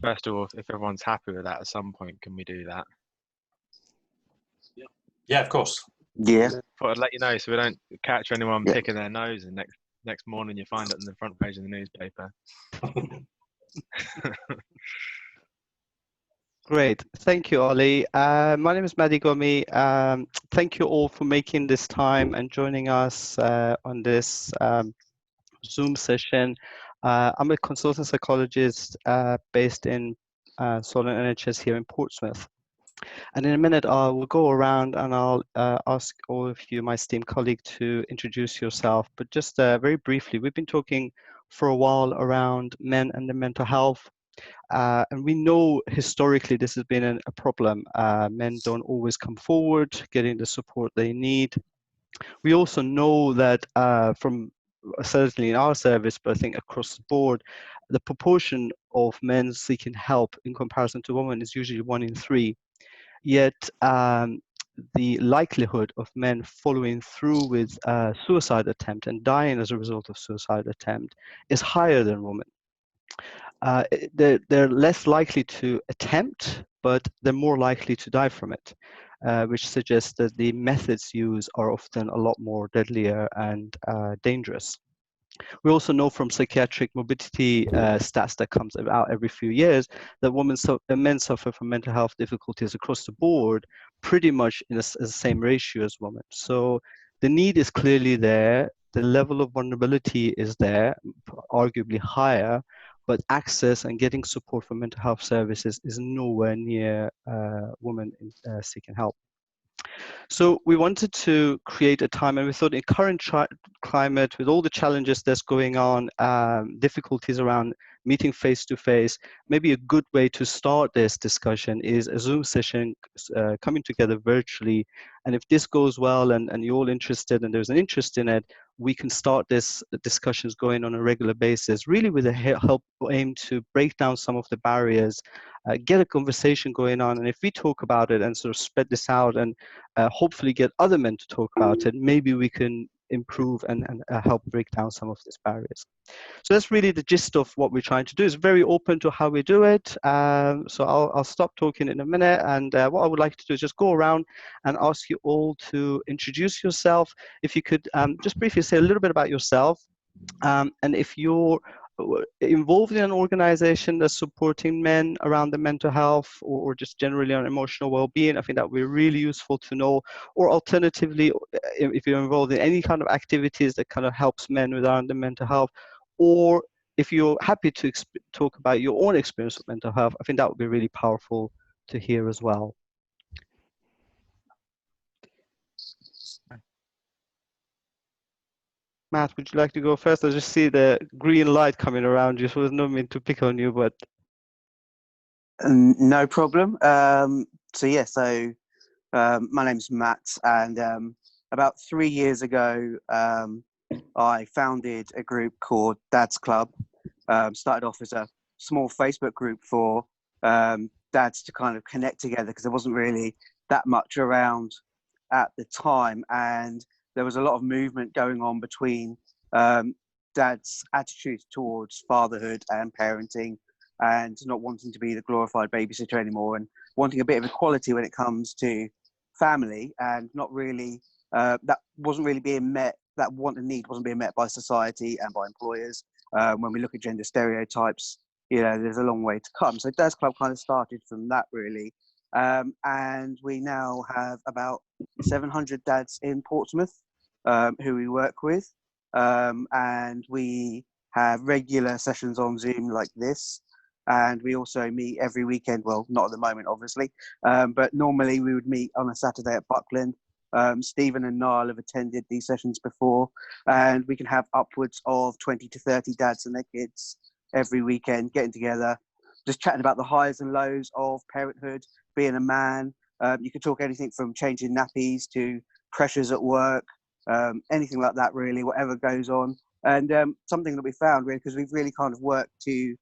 First of all, if everyone's happy with that, at some point, can we do that? Yeah, of course. Yeah. Thought I'd let you know so we don't catch anyone Yeah. picking their nose, and next morning you find it on the front page of the newspaper. Great. Thank you, Ollie. My name is Madi Gomi. Thank you all for making this time and joining us on this Zoom session. I'm a consultant psychologist based in Solent NHS here in Portsmouth. And in a minute, I will go around and I'll ask all of you, my esteemed colleague, to introduce yourself. But just very briefly, we've been talking for a while around men and their mental health. And we know historically this has been a problem. Men don't always come forward getting the support they need. We also know that from certainly in our service, but I think across the board, the proportion of men seeking help in comparison to women is usually 1 in 3. Yet the likelihood of men following through with a suicide attempt and dying as a result of suicide attempt is higher than women. They're less likely to attempt, but they're more likely to die from it, which suggests that the methods used are often a lot more deadlier and dangerous. We also know from psychiatric morbidity stats that comes out every few years that men suffer from mental health difficulties across the board, pretty much in the same ratio as women. So the need is clearly there. The level of vulnerability is there, arguably higher, but access and getting support for mental health services is nowhere near women seeking help. So we wanted to create a time, and we thought in current climate, with all the challenges that's going on, difficulties around meeting face-to-face, maybe a good way to start this discussion is a Zoom session coming together virtually. And if this goes well and you're all interested and there's an interest in it, we can start this discussions going on a regular basis, really with a help aim to break down some of the barriers, get a conversation going on. And if we talk about it and sort of spread this out and hopefully get other men to talk about it, maybe we can improve and help break down some of these barriers. So that's really the gist of what we're trying to do. It's very open to how we do it. So I'll stop talking in a minute. And what I would like to do is just go around and ask you all to introduce yourself. If you could just briefly say a little bit about yourself. And if you're involved in an organization that's supporting men around the mental health or just generally on emotional well-being, I think that would be really useful to know. Or alternatively, if you're involved in any kind of activities that kind of helps men around the mental health, or if you're happy to talk about your own experience with mental health, I think that would be really powerful to hear as well. Matt, would you like to go first? I just see the green light coming around you, so there's no mean to pick on you, but... No problem. My name's Matt, and about 3 years ago, I founded a group called Dad's Club. Started off as a small Facebook group for dads to kind of connect together because there wasn't really that much around at the time, and there was a lot of movement going on between dad's attitudes towards fatherhood and parenting, and not wanting to be the glorified babysitter anymore, and wanting a bit of equality when it comes to family, and not really that wasn't really being met. That want and need wasn't being met by society and by employers. When we look at gender stereotypes, there's a long way to come. So Dad's Club kind of started from that, really. And we now have about 700 dads in Portsmouth who we work with. And we have regular sessions on Zoom like this. And we also meet every weekend. Well, not at the moment, obviously. But normally we would meet on a Saturday at Buckland. Stephen and Niall have attended these sessions before. And we can have upwards of 20 to 30 dads and their kids every weekend getting together, just chatting about the highs and lows of parenthood, being a man. You could talk anything from changing nappies to pressures at work, anything like that, really, whatever goes on. And something that we found, really, because we've really kind of worked to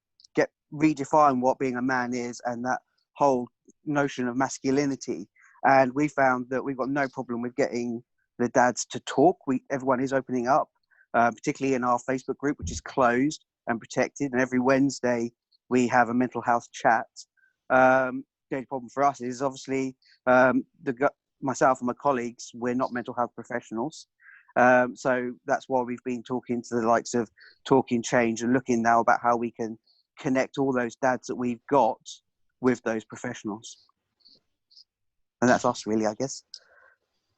redefine what being a man is and that whole notion of masculinity. And we found that we've got no problem with getting the dads to talk. Everyone is opening up, particularly in our Facebook group, which is closed and protected. And every Wednesday we have a mental health chat. The only problem for us is obviously myself and my colleagues, we're not mental health professionals. So that's why we've been talking to the likes of Talking Change and looking now about how we can connect all those dads that we've got with those professionals. And that's us really, I guess.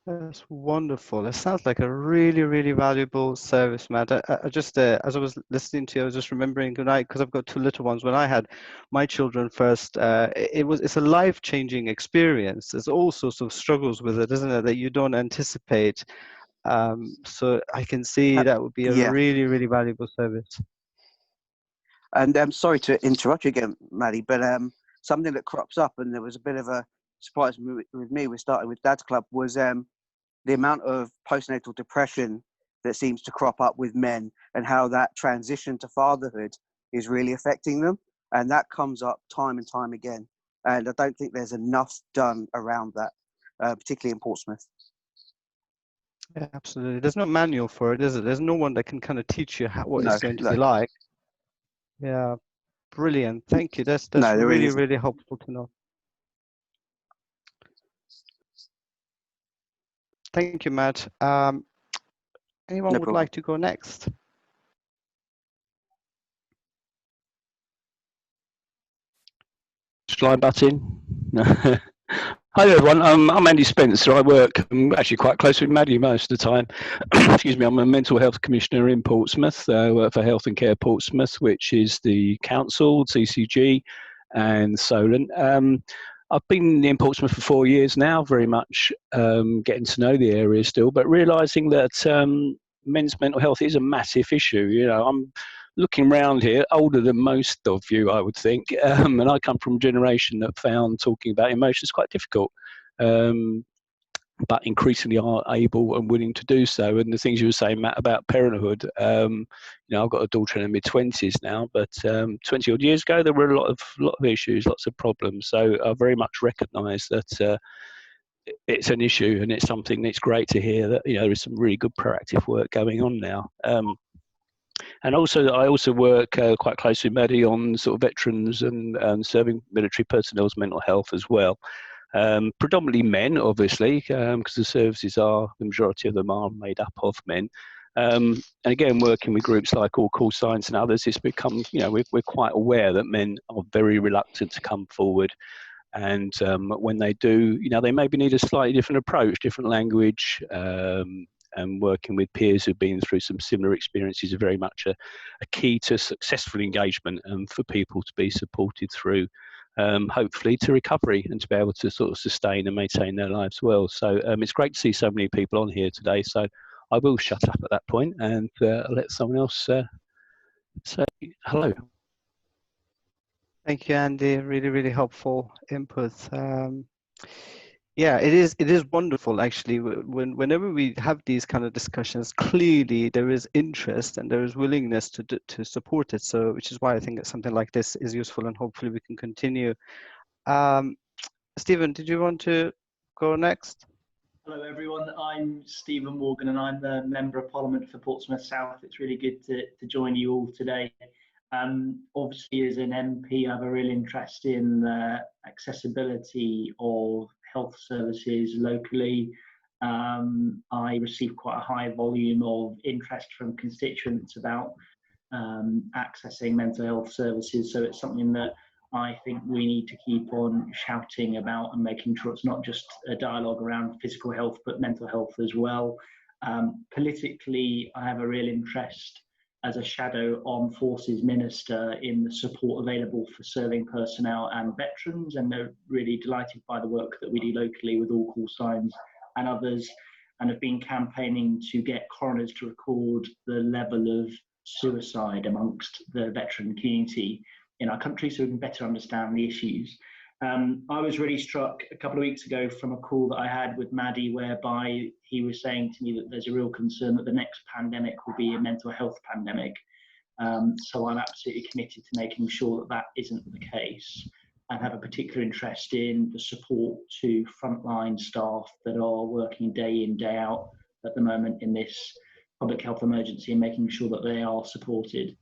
That's wonderful. It sounds like a really, really valuable service, Matt. I just, as I was listening to you, I was just remembering, because I've got two little ones. When I had my children first, it's a life-changing experience. There's all sorts of struggles with it, isn't it, that you don't anticipate. So I can see that would be a Yeah. really, really valuable service. And I'm sorry to interrupt you again, Maddie, but something that crops up, and there was a bit of a surprise with me, we started with Dad's Club, was the amount of postnatal depression that seems to crop up with men, and how that transition to fatherhood is really affecting them. And that comes up time and time again. And I don't think there's enough done around that, particularly in Portsmouth. Yeah, absolutely. There's no manual for it, is it? There's no one that can kind of teach you what it's going to be like. Yeah, brilliant. Thank you. That's really, really helpful to know. Thank you, Matt. Anyone would like to go next? Slide button. Hi everyone, I'm Andy Spencer. I work actually quite close with Maddie most of the time. Excuse me, I'm a mental health commissioner in Portsmouth. I work for Health and Care Portsmouth, which is the council, CCG and Solent. I've been in Portsmouth for 4 years now, very much getting to know the area still, but realising that men's mental health is a massive issue. You know, I'm looking around here, older than most of you, I would think, and I come from a generation that found talking about emotions quite difficult, but increasingly are able and willing to do so. And the things you were saying, Matt, about parenthood, you know, I've got a daughter in her mid-20s now, but 20 odd years ago, there were a lot of issues, lots of problems. So I very much recognise that it's an issue, and it's something that's great to hear that, you know, there is some really good proactive work going on now. And also, I also work quite closely with Maddie on sort of veterans and serving military personnel's mental health as well. Predominantly men, obviously, because the services the majority of them are made up of men. And again, working with groups like All Call Signs and others, it's become, you know, we're quite aware that men are very reluctant to come forward. And when they do, you know, they maybe need a slightly different approach, different language, and working with peers who've been through some similar experiences are very much a key to successful engagement and for people to be supported through, hopefully, to recovery and to be able to sort of sustain and maintain their lives well. So it's great to see so many people on here today. So I will shut up at that point and let someone else say hello. Thank you, Andy. Really, really helpful input. Yeah, it is wonderful actually. Whenever we have these kind of discussions, clearly there is interest and there is willingness to support it. So, which is why I think that something like this is useful, and hopefully we can continue. Stephen, did you want to go next? Hello everyone, I'm Stephen Morgan and I'm the Member of Parliament for Portsmouth South. It's really good to join you all today. Obviously as an MP I have a real interest in the accessibility of health services locally. I receive quite a high volume of interest from constituents about accessing mental health services, so it's something that I think we need to keep on shouting about and making sure it's not just a dialogue around physical health, but mental health as well. Politically, I have a real interest as a shadow armed forces minister in the support available for serving personnel and veterans, and they're really delighted by the work that we do locally with All Call Signs and others, and have been campaigning to get coroners to record the level of suicide amongst the veteran community in our country so we can better understand the issues. I was really struck a couple of weeks ago from a call that I had with Maddie, whereby he was saying to me that there's a real concern that the next pandemic will be a mental health pandemic. So I'm absolutely committed to making sure that that isn't the case, and have a particular interest in the support to frontline staff that are working day in, day out at the moment in this public health emergency, and making sure that they are supported.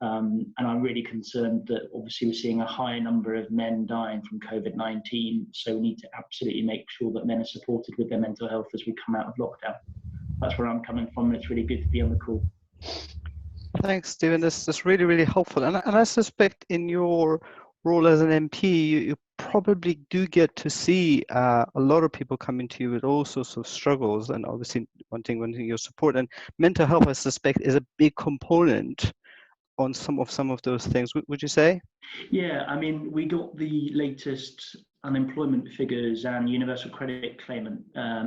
And I'm really concerned that obviously we're seeing a higher number of men dying from COVID-19. So we need to absolutely make sure that men are supported with their mental health as we come out of lockdown. That's where I'm coming from. It's really good to be on the call. Thanks, Stephen. That's really, really helpful. And I suspect in your role as an MP, you probably do get to see a lot of people coming to you with all sorts of struggles, and obviously wanting your support. And mental health, I suspect, is a big component on some of those things. Would you say? Yeah, I mean, we got the latest unemployment figures and universal credit claimant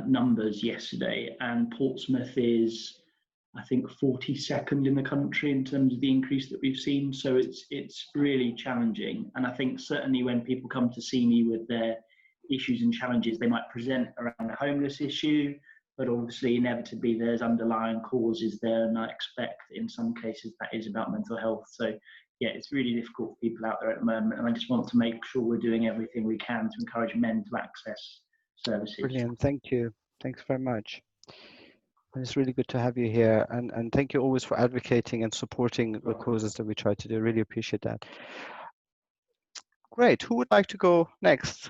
numbers yesterday, and Portsmouth is, I think, 42nd in the country in terms of the increase that we've seen. So it's really challenging. And I think certainly when people come to see me with their issues and challenges, they might present around the homeless issue, but obviously inevitably there's underlying causes there. And I expect in some cases that is about mental health. So yeah, it's really difficult for people out there at the moment. And I just want to make sure we're doing everything we can to encourage men to access services. Brilliant. Thank you. Thanks very much. It's really good to have you here, and thank you always for advocating and supporting the causes that we try to do. Really appreciate that. Great. Who would like to go next?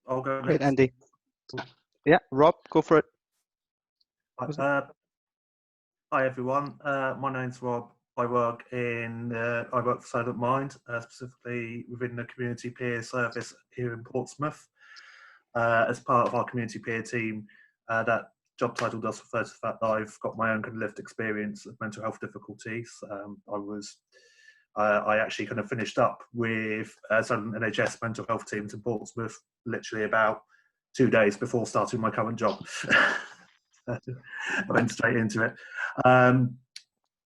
I'll go Great, next. Andy. Yeah, Rob, go for it. Hi everyone. My name's Rob. I work for Silent Mind, specifically within the community peer service here in Portsmouth. As part of our community peer team, that job title does refer to the fact that I've got my own kind of lived experience of mental health difficulties. I actually kind of finished up with some NHS mental health teams in Portsmouth literally about 2 days before starting my current job. I went straight into it.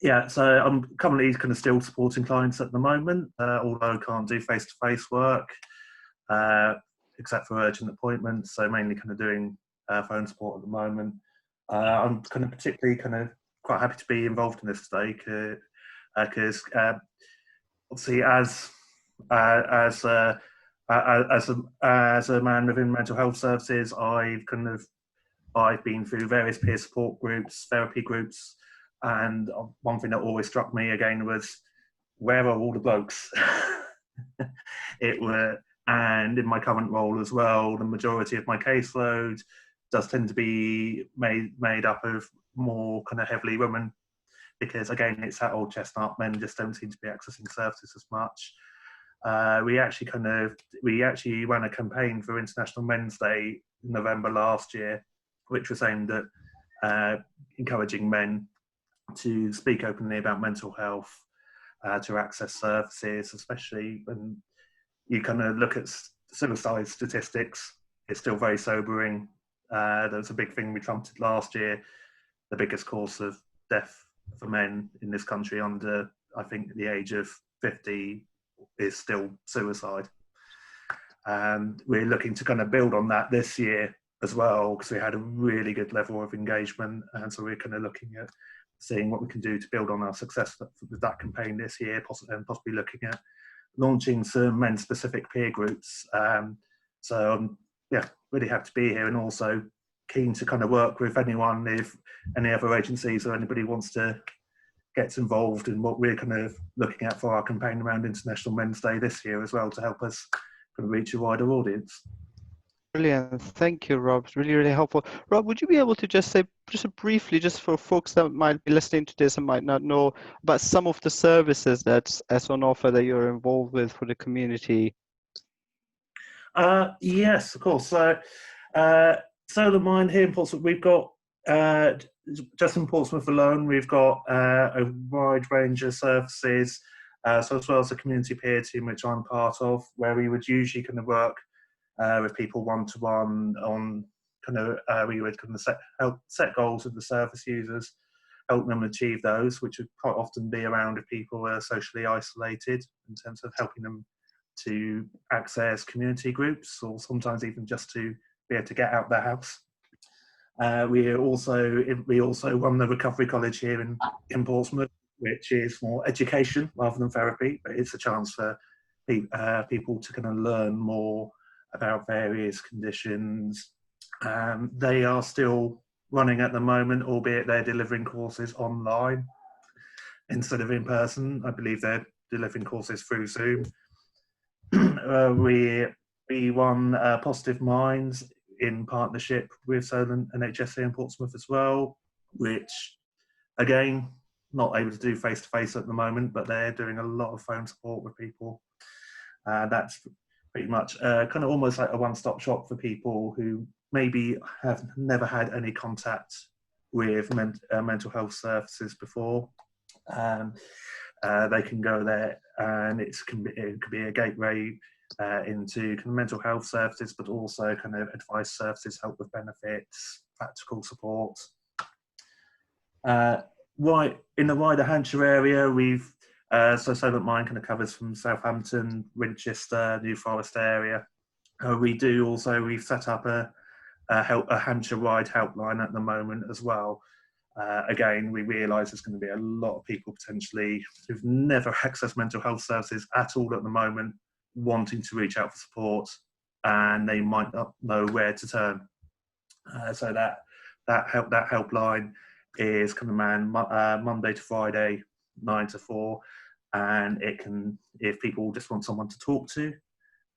Yeah, so I'm currently kind of still supporting clients at the moment, although I can't do face-to-face work. Except for urgent appointments, so mainly kind of doing phone support at the moment. I'm kind of particularly kind of quite happy to be involved in this today because obviously as a man within mental health services, I've been through various peer support groups, therapy groups, and one thing that always struck me again was, where are all the blokes? And in my current role as well, the majority of my caseload does tend to be made up of more kind of heavily women, because again, it's that old chestnut, men just don't seem to be accessing services as much. We actually ran a campaign for International Men's Day in November last year, which was aimed at encouraging men to speak openly about mental health, to access services, especially when you kind of look at suicide statistics. It's still very sobering. There was a big thing we trumpeted last year. The biggest cause of death for men in this country under, I think, the age of 50 is still suicide. And we're looking to kind of build on that this year as well, because we had a really good level of engagement. And so we're kind of looking at seeing what we can do to build on our success with that campaign this year, and possibly looking at launching some men-specific peer groups. So I'm really happy to be here, and also keen to kind of work with anyone, if any other agencies or anybody wants to get involved in what we're kind of looking at for our campaign around International Men's Day this year as well, to help us kind of reach a wider audience. Brilliant. Thank you, Rob. It's really, really helpful. Rob, would you be able to just say, just briefly, just for folks that might be listening to this and might not know about some of the services that's on offer that you're involved with for the community? Yes, of course. So, Solar Mind here in Portsmouth, we've got, just in Portsmouth alone, we've got a wide range of services. So as well as the community peer team, which I'm part of, where we would usually kind of work with people one-to-one on kind of, we would kind of help set goals with the service users, help them achieve those, which would quite often be around if people are socially isolated, in terms of helping them to access community groups, or sometimes even just to be able to get out their house. We also run the Recovery College here in Portsmouth, which is more education rather than therapy, but it's a chance for people to kind of learn more about various conditions. They are still running at the moment, albeit they're delivering courses online instead of in person. I believe they're delivering courses through Zoom. We won Positive Minds in partnership with Solent and HSC in Portsmouth as well, which again, not able to do face-to-face at the moment, but they're doing a lot of phone support with people. That's pretty much kind of almost like a one-stop shop for people who maybe have never had any contact with mental health services before. They can go there, and it could be a gateway into kind of mental health services, but also kind of advice services, help with benefits, practical support. Right in the wider Hampshire area, we've so Solent Mind kind of covers from Southampton, Winchester, New Forest area. We've set up a Hampshire-wide helpline at the moment as well. Again, we realise there's going to be a lot of people potentially who've never accessed mental health services at all at the moment, wanting to reach out for support, and they might not know where to turn. So that helpline is kind of manned Monday to Friday, 9 to 4, and it can, if people just want someone to talk to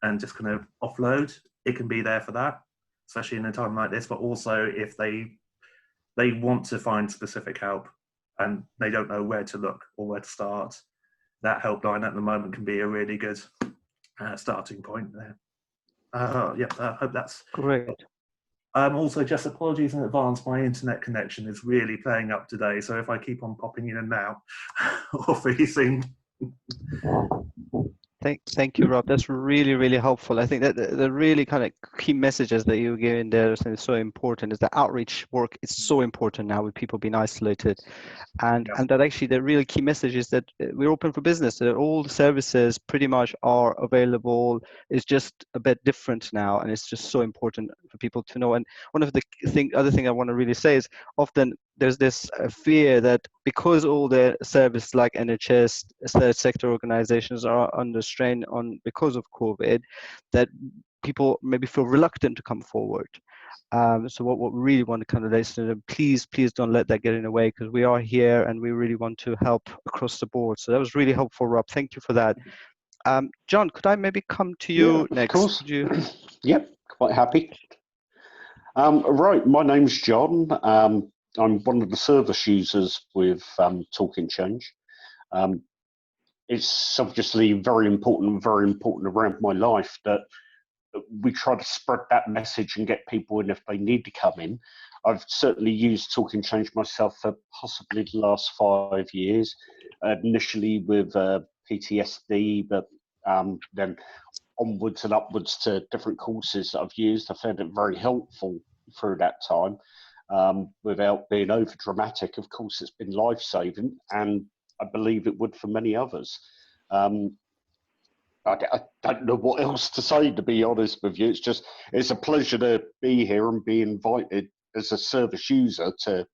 and just kind of offload, it can be there for that, especially in a time like this. But also if they want to find specific help and they don't know where to look or where to start, that helpline at the moment can be a really good starting point there. I hope that's Great. Also, just apologies in advance, my internet connection is really playing up today, so if I keep on popping in and out or freezing. Thank you, Rob. That's really, really helpful. I think that the really kind of key messages that you gave in there is so important. Is the outreach work is so important now with people being isolated, and that actually the really key message is that we're open for business. That all the services pretty much are available. It's just a bit different now, and it's just so important for people to know. And one of the other thing I want to really say is often there's this fear that because all the services like NHS, third sector organizations are under strain because of COVID, that people maybe feel reluctant to come forward. So what we really want to kind of listen to them, please don't let that get in the way, because we are here and we really want to help across the board. So that was really helpful, Rob. Thank you for that. John, could I maybe come to you next? Of course. Could you... Yep, quite happy. Right, my name's John. I'm one of the service users with Talking Change. It's obviously very important around my life that we try to spread that message and get people in if they need to come in. I've certainly used Talking Change myself for possibly the last 5 years, initially with PTSD, but then onwards and upwards to different courses that I've used. I found it very helpful through that time. Without being over dramatic, of course, it's been life-saving, and I believe it would for many others. I don't know what else to say, to be honest with you. It's a pleasure to be here and be invited as a service user to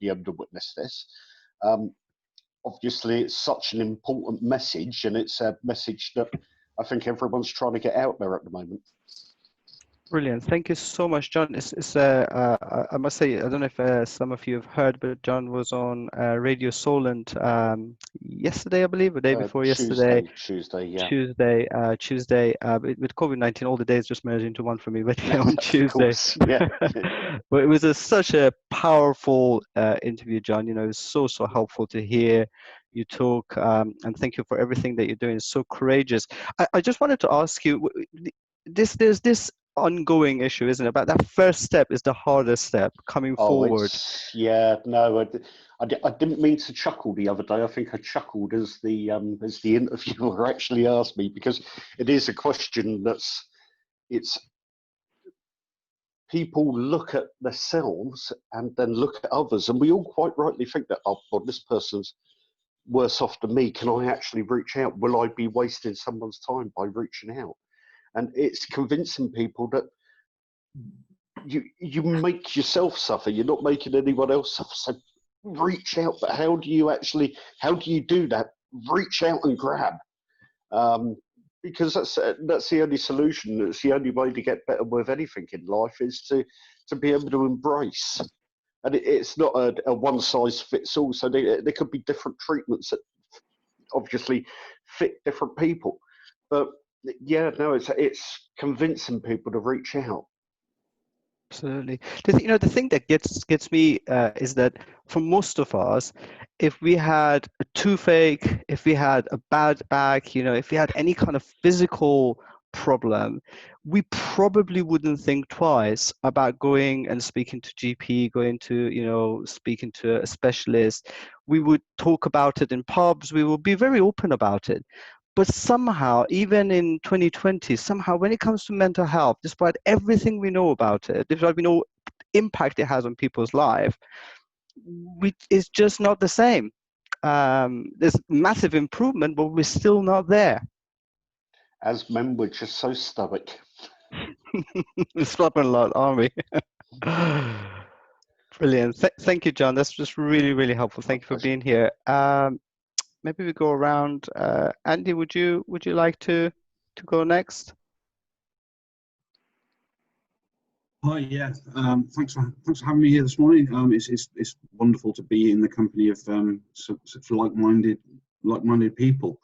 be able to witness this. Obviously, it's such an important message, and it's a message that I think everyone's trying to get out there at the moment. Brilliant. Thank you so much, John. I must say, I don't know if some of you have heard, but John was on Radio Solent yesterday, I believe, or day before yesterday. Tuesday, yeah. Tuesday. With COVID-19, all the days just merged into one for me, but yeah, on Tuesday. Course, yeah. But it was such a powerful interview, John. You know, it was so helpful to hear you talk, and thank you for everything that you're doing. It's so courageous. I just wanted to ask you, there's this ongoing issue, isn't it? About that first step is the hardest step, coming forward. Yeah, no, I didn't mean to chuckle the other day. I think I chuckled as the interviewer actually asked me, because it is a question it's people look at themselves and then look at others, and we all quite rightly think that, oh, well, this person's worse off than me. Can I actually reach out? Will I be wasting someone's time by reaching out? And it's convincing people that you make yourself suffer. You're not making anyone else suffer. So reach out. But how do you do that? Reach out and grab, because that's the only solution. It's the only way to get better with anything in life, is to be able to embrace and it's not a one size fits all. So there could be different treatments that obviously fit different people. But yeah, no, it's convincing people to reach out. Absolutely. The thing that gets me is that for most of us, if we had a toothache, if we had a bad back, if we had any kind of physical problem, we probably wouldn't think twice about going and speaking to GP, going to, speaking to a specialist. We would talk about it in pubs. We would be very open about it. But somehow, even in 2020, somehow when it comes to mental health, despite everything we know about it, despite we know impact it has on people's life, it's just not the same. There's massive improvement, but we're still not there. As men, we're just so stubborn. We're stubborn a lot, aren't we? Brilliant. Thank you, John. That's just really, really helpful. Thank you for being here. Maybe we go around. Andy, would you like to go next? Hi, yeah. Thanks for having me here this morning. It's wonderful to be in the company of such like-minded people.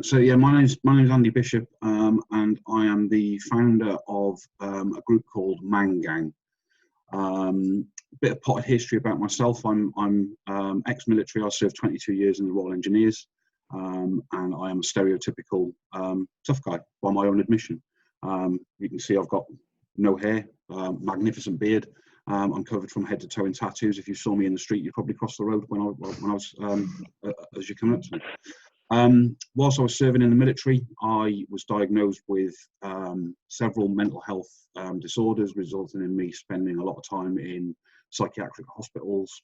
So yeah, my name's Andy Bishop, and I am the founder of a group called Man Gang. Bit of potted history about myself. I'm ex-military. I served 22 years in the Royal Engineers, and I am a stereotypical tough guy by my own admission. You can see I've got no hair, magnificent beard. I'm covered from head to toe in tattoos. If you saw me in the street, you'd probably cross the road when I was as you come up to me. Whilst I was serving in the military, I was diagnosed with several mental health disorders, resulting in me spending a lot of time in psychiatric hospitals,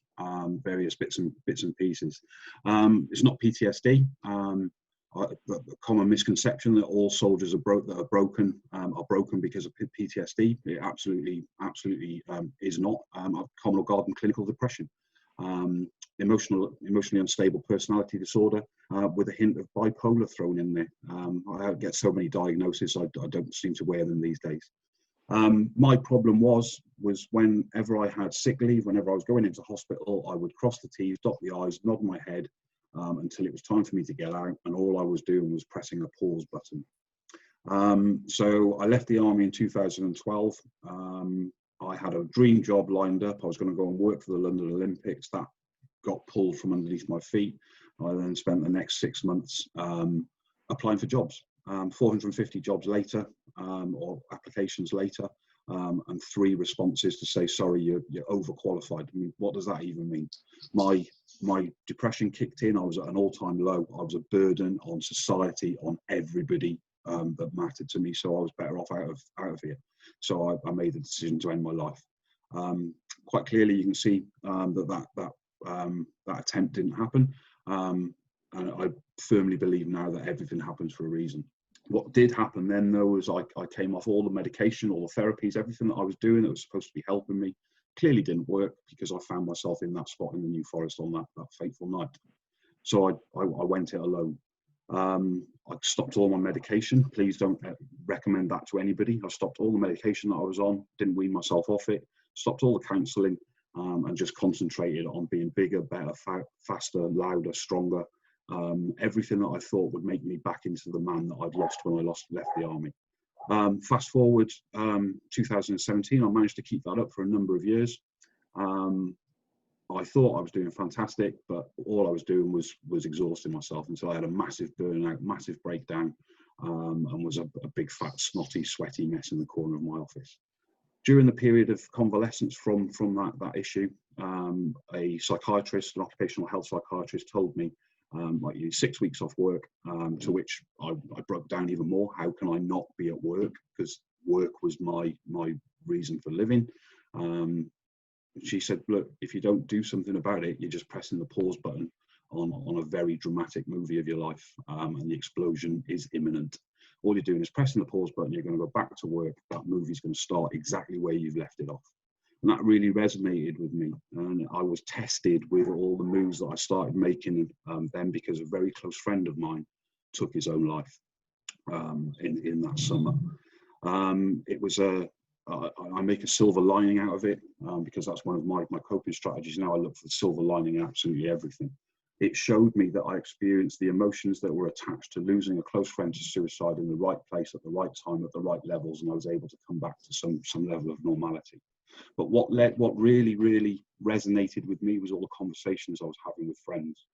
various bits and pieces. It's not PTSD. The common misconception that all soldiers are broken because of PTSD. It absolutely is not. Common or garden clinical depression, emotionally unstable personality disorder, with a hint of bipolar thrown in there. I get so many diagnoses, I don't seem to wear them these days. My problem was whenever I had sick leave, whenever I was going into hospital, I would cross the T's, dot the I's, nod my head, until it was time for me to get out, and all I was doing was pressing a pause button. So I left the army in 2012. I had a dream job lined up. I was going to go and work for the London Olympics. That got pulled from underneath my feet. I then spent the next 6 months applying for jobs. 450 jobs later, or applications later, and 3 responses to say, sorry, you're overqualified. I mean, what does that even mean? My depression kicked in. I was at an all-time low. I was a burden on society, on everybody that mattered to me. So I was better off out of here. So I made the decision to end my life. Quite clearly, you can see that attempt didn't happen. And I firmly believe now that everything happens for a reason. What did happen then, though, was I came off all the medication, all the therapies, everything that I was doing that was supposed to be helping me clearly didn't work, because I found myself in that spot in the New Forest on that fateful night. So I went it alone. I stopped all my medication. Please don't recommend that to anybody. I stopped all the medication that I was on, didn't wean myself off it, stopped all the counselling, and just concentrated on being bigger, better, faster, louder, stronger. Everything that I thought would make me back into the man that I'd lost when I left the army. Fast forward 2017, I managed to keep that up for a number of years. I thought I was doing fantastic, but all I was doing was exhausting myself until I had a massive burnout, massive breakdown, and was a big, fat, snotty, sweaty mess in the corner of my office. During the period of convalescence from that issue, a psychiatrist, an occupational health psychiatrist, told me, like, you need 6 weeks off work, to which I broke down even more. How can I not be at work? Because work was my reason for living. She said, look, if you don't do something about it, you're just pressing the pause button on a very dramatic movie of your life, and the explosion is imminent. All you're doing is pressing the pause button. You're going to go back to work. That movie's going to start exactly where you've left it off. And that really resonated with me. And I was tested with all the moves that I started making then, because a very close friend of mine took his own life in that summer. It was a I make a silver lining out of it, because that's one of my coping strategies now. I look for the silver lining in absolutely everything. It showed me that I experienced the emotions that were attached to losing a close friend to suicide in the right place at the right time at the right levels, and I was able to come back to some level of normality. But what really resonated with me was all the conversations I was having with friends.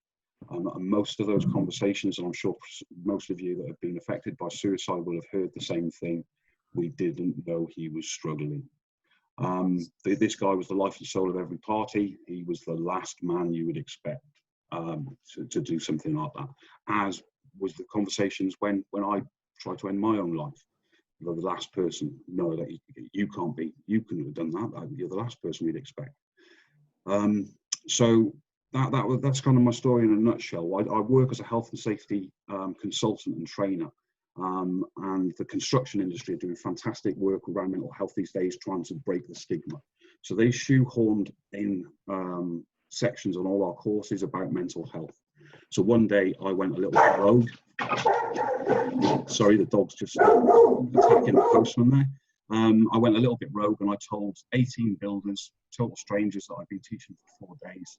And most of those conversations, and I'm sure most of you that have been affected by suicide will have heard the same thing: we didn't know he was struggling. This guy was the life and soul of every party. He was the last man you would expect to do something like that, as was the conversations when I tried to end my own life. You're the last person. No, that you can't be. You couldn't have done that. You're the last person we'd expect. So that's kind of my story in a nutshell. I work as a health and safety consultant and trainer, and the construction industry are doing fantastic work around mental health these days, trying to break the stigma. So they shoehorned in sections on all our courses about mental health. So one day I went a little bit rogue. Sorry, the dog's just attacking the postman there. I went a little bit rogue and I told 18 builders, total strangers that I've been teaching for 4 days,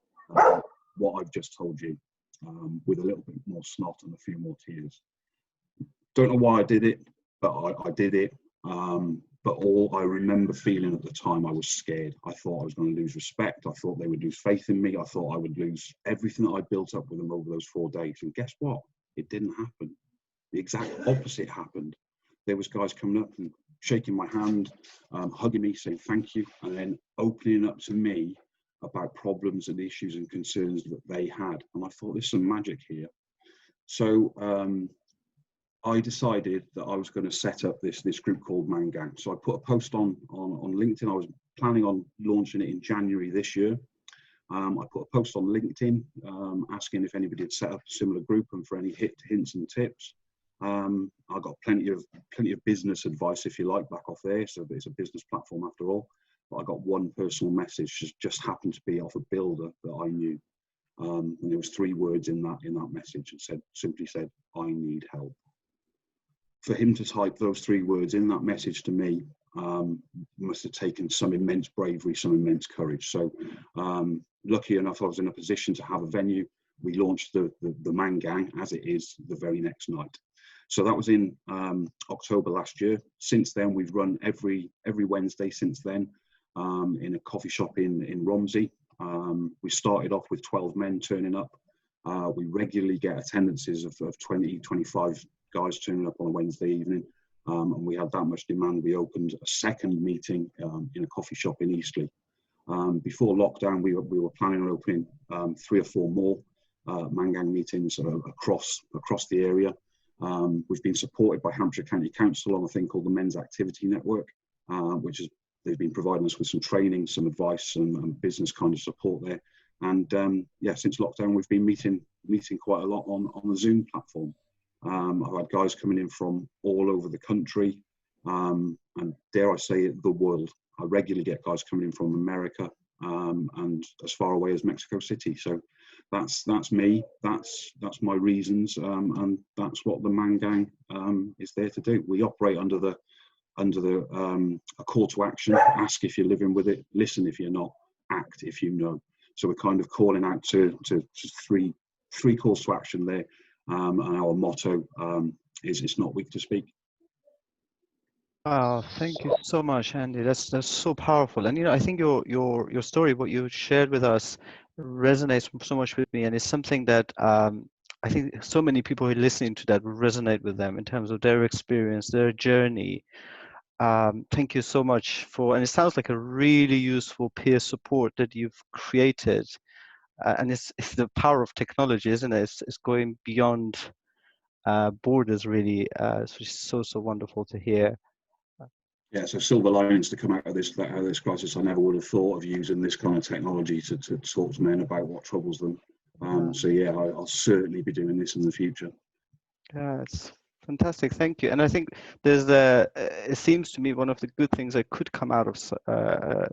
what I've just told you, with a little bit more snot and a few more tears. Don't know why I did it, but I did it. But all I remember feeling at the time, I was scared. I thought I was going to lose respect. I thought they would lose faith in me. I thought I would lose everything that I built up with them over those 4 days. And guess what? It didn't happen. The exact opposite happened. There was guys coming up and shaking my hand, hugging me, saying thank you, and then opening up to me about problems and issues and concerns that they had. And I thought, there's some magic here. So I decided that I was going to set up this group called Man Gang. So I put a post on LinkedIn. I was planning on launching it in January this year. I put a post on LinkedIn asking if anybody had set up a similar group and for any hints and tips. I got plenty of business advice, if you like, back off there. So it's a business platform after all. But I got one personal message, just happened to be off a builder that I knew. And there was 3 words in that message, and simply said, "I need help." For him to type those 3 words in that message to me must have taken some immense bravery, some immense courage. So lucky enough, I was in a position to have a venue. We launched the Man Gang as it is the very next night. So that was in October last year. Since then, we've run every Wednesday since then in a coffee shop in Romsey. We started off with 12 men turning up. We regularly get attendances of 20, 25 guys turning up on a Wednesday evening, and we had that much demand. We opened a second meeting in a coffee shop in Eastleigh. Before lockdown, we were planning on opening 3 or 4 more Man Gang meetings across the area. We've been supported by Hampshire County Council on a thing called the Men's Activity Network, which is they've been providing us with some training, some advice, and business kind of support there. And yeah, since lockdown, we've been meeting quite a lot on the Zoom platform. I've had guys coming in from all over the country, and dare I say it, the world. I regularly get guys coming in from America and as far away as Mexico City. So that's me. That's my reasons, and that's what the Man Gang is there to do. We operate under a call to action: ask if you're living with it, listen if you're not, act if you know. So we're kind of calling out to three calls to action there. And our motto is "It's not weak to speak." Thank you so much, Andy. That's so powerful. And I think your story, what you shared with us, resonates so much with me, and it's something that I think so many people who are listening to that will resonate with them in terms of their experience, their journey. Thank you so much and it sounds like a really useful peer support that you've created. And it's the power of technology, isn't it? It's going beyond borders, really. It's so wonderful to hear. Yeah, so silver linings to come out of this crisis. I never would have thought of using this kind of technology to talk to men about what troubles them. So yeah, I'll certainly be doing this in the future. Yeah, it's Fantastic, thank you. And I think there's a, it seems to me one of the good things that could come out of a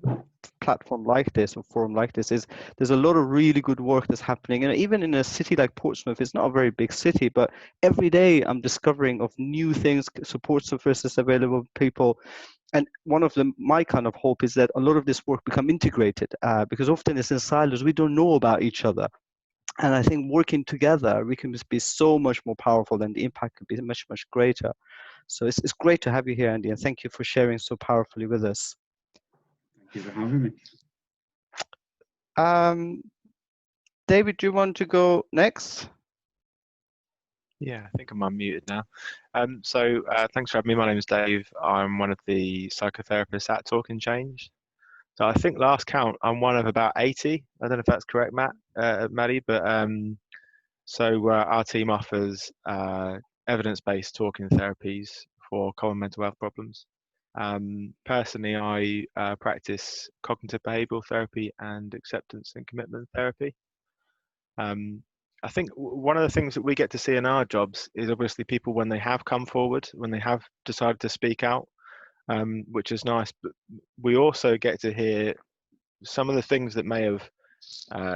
platform like this or forum like this is there's a lot of really good work that's happening. And even in a city like Portsmouth, it's not a very big city, but every day I'm discovering of new things, support services available to people. And one of them, my kind of hope is that a lot of this work become integrated because often it's in silos, we don't know about each other. And I think working together, we can just be so much more powerful and the impact could be much, much greater. So it's great to have you here, Andy, and thank you for sharing so powerfully with us. Thank you for having me. David, do you want to go next? Yeah, I think I'm unmuted now. Thanks for having me. My name is Dave. I'm one of the psychotherapists at Talk and Change. So I think last count, I'm one of about 80. I don't know if that's correct, Maddie, but our team offers evidence-based talking therapies for common mental health problems. Personally, I practice cognitive behavioral therapy and acceptance and commitment therapy. I think one of the things that we get to see in our jobs is obviously people when they have come forward, when they have decided to speak out, which is nice. But we also get to hear some of the things that may have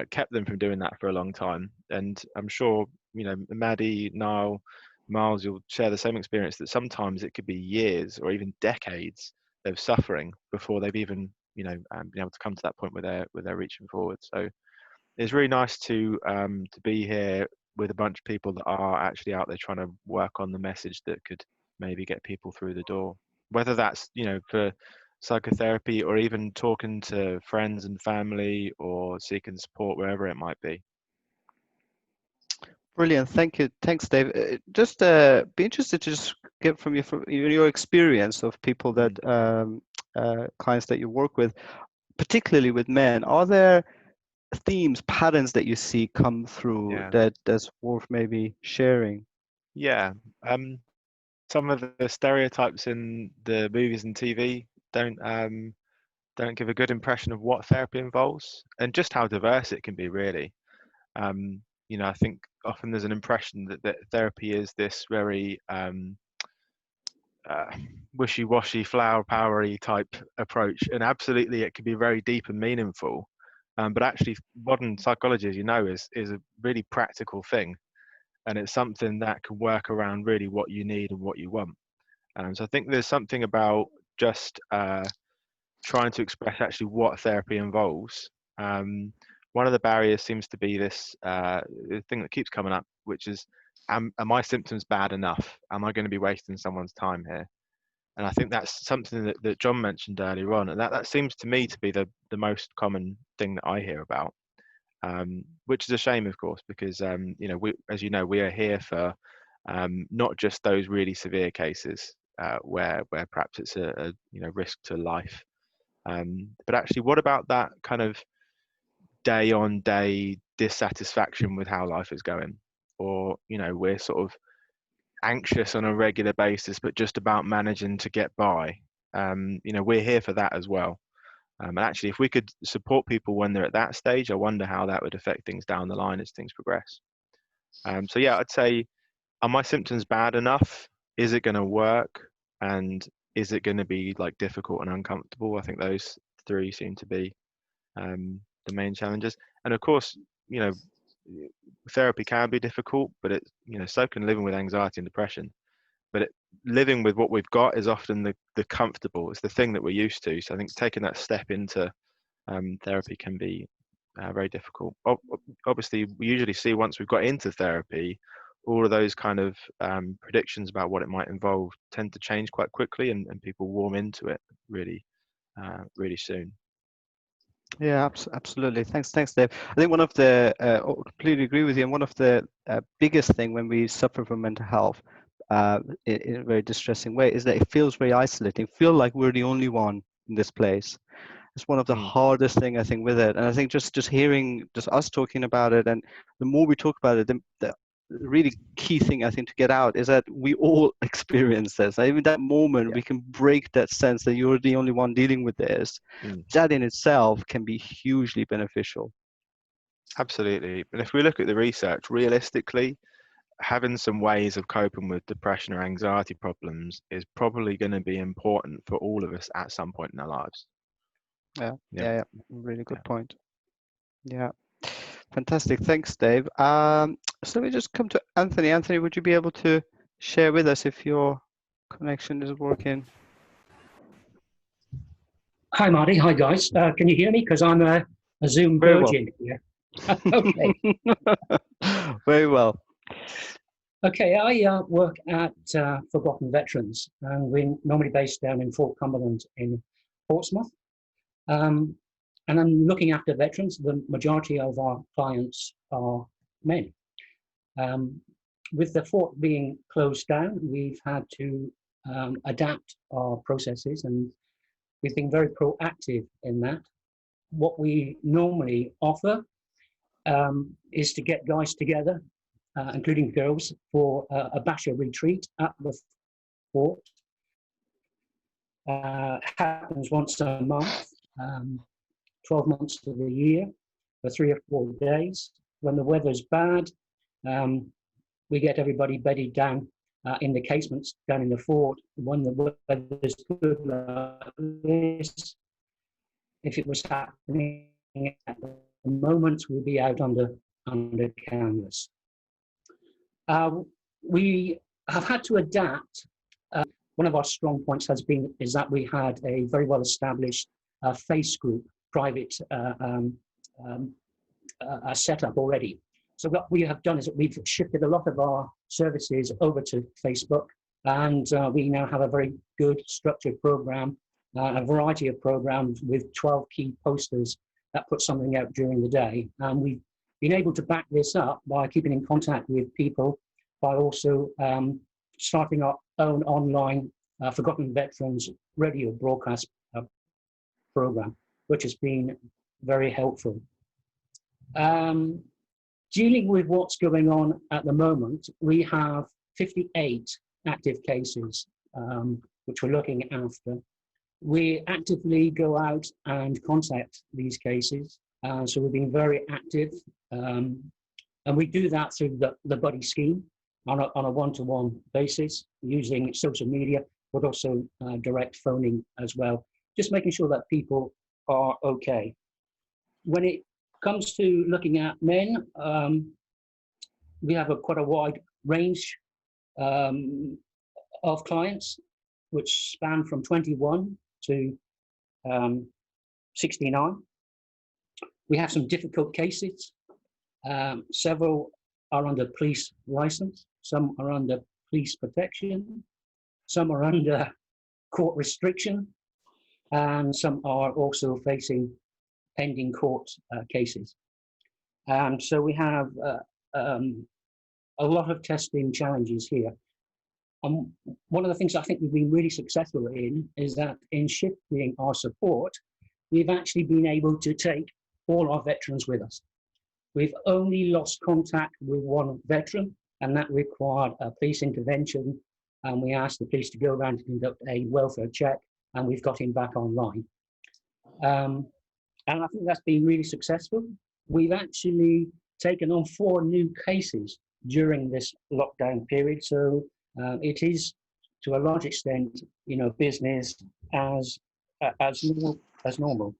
kept them from doing that for a long time. And I'm sure, Maddie, Niall, Miles, you'll share the same experience that sometimes it could be years or even decades of suffering before they've even, been able to come to that point where they're reaching forward. So it's really nice to be here with a bunch of people that are actually out there trying to work on the message that could maybe get people through the door, whether that's for psychotherapy or even talking to friends and family or seeking support wherever it might be. Brilliant, thank you. Thanks, Dave. Just be interested to just get from your experience of people that clients that you work with, particularly with men. Are there themes, patterns that you see come through that's worth maybe sharing? Yeah, some of the stereotypes in the movies and TV don't give a good impression of what therapy involves and just how diverse it can be, really. I think often there's an impression that therapy is this very wishy-washy, flower powery type approach, and absolutely it can be very deep and meaningful. But actually, modern psychology, as you know, is a really practical thing, and it's something that can work around really what you need and what you want. So I think there's something about just trying to express actually what therapy involves. One of the barriers seems to be this thing that keeps coming up, which is, are my symptoms bad enough? Am I going to be wasting someone's time here? And I think that's something that John mentioned earlier on, and that seems to me to be the most common thing that I hear about, which is a shame, of course, because we, as you know, we are here for not just those really severe cases where perhaps it's a risk to life, but actually, what about that kind of day-on-day dissatisfaction with how life is going, or we're sort of anxious on a regular basis, but just about managing to get by. We're here for that as well. And actually, if we could support people when they're at that stage, I wonder how that would affect things down the line as things progress. So yeah, I'd say, are my symptoms bad enough? Is it going to work? And is it going to be like difficult and uncomfortable? I think those three seem to be the main challenges. And of course, therapy can be difficult, but it, so can living with anxiety and depression. But living with what we've got is often the comfortable. It's the thing that we're used to. So I think taking that step into therapy can be very difficult. Obviously, we usually see once we've got into therapy, all of those kind of predictions about what it might involve tend to change quite quickly, and people warm into it really, really soon. Yeah, absolutely. Thanks, Dave. I think one of the, completely agree with you, and one of the biggest thing when we suffer from mental health in a very distressing way is that it feels very isolating, feel like we're the only one in this place. It's one of the hardest thing I think with it. And I think just hearing just us talking about it, and the more we talk about it, the really key thing I think to get out is that we all experience this. Even that moment we can break that sense that you're the only one dealing with this. That in itself can be hugely beneficial. Absolutely. And if we look at the research, realistically, having some ways of coping with depression or anxiety problems is probably going to be important for all of us at some point in our lives. Yeah. Really good point. Yeah, fantastic. Thanks, Dave. So let me just come to Anthony. Anthony, would you be able to share with us if your connection is working? Hi, Marty. Hi, guys. Can you hear me? Because I'm a Zoom Very well. virgin here. Okay. Very well. Okay, I work at Forgotten Veterans, and we're normally based down in Fort Cumberland in Portsmouth. And I'm looking after veterans. The majority of our clients are men. With the fort being closed down, we've had to adapt our processes, and we've been very proactive in that. What we normally offer is to get guys together, including girls, for a basher retreat at the fort. Happens once a month, 12 months of the year, for 3 or 4 days. When the weather's bad, we get everybody bedded down in the casements down in the fort. When the weather's good like this, if it was happening at the moment, we'd be out under canvas. We have had to adapt. One of our strong points is that we had a very well established face group, private setup already. So what we have done is that we've shifted a lot of our services over to Facebook, and we now have a very good structured program, a variety of programs with 12 key posters that put something out during the day. And we've been able to back this up by keeping in contact with people, by also starting our own online Forgotten Veterans radio broadcast program, which has been very helpful. Dealing with what's going on at the moment, we have 58 active cases, which we're looking after. We actively go out and contact these cases. So we've been very active. And we do that through the buddy scheme on a one-to-one basis, using social media, but also direct phoning as well, just making sure that people are okay. When it comes to looking at men, we have quite a wide range of clients, which span from 21 to 69. We have some difficult cases. Several are under police license, some are under police protection, some are under court restriction, and some are also facing pending court cases. So we have a lot of testing challenges here. One of the things I think we've been really successful in is that in shifting our support, we've actually been able to take all our veterans with us. We've only lost contact with one veteran, and that required a police intervention. And we asked the police to go around to conduct a welfare check, and we've got him back online. And I think that's been really successful. We've actually taken on 4 new cases during this lockdown period. So it is, to a large extent, business as normal.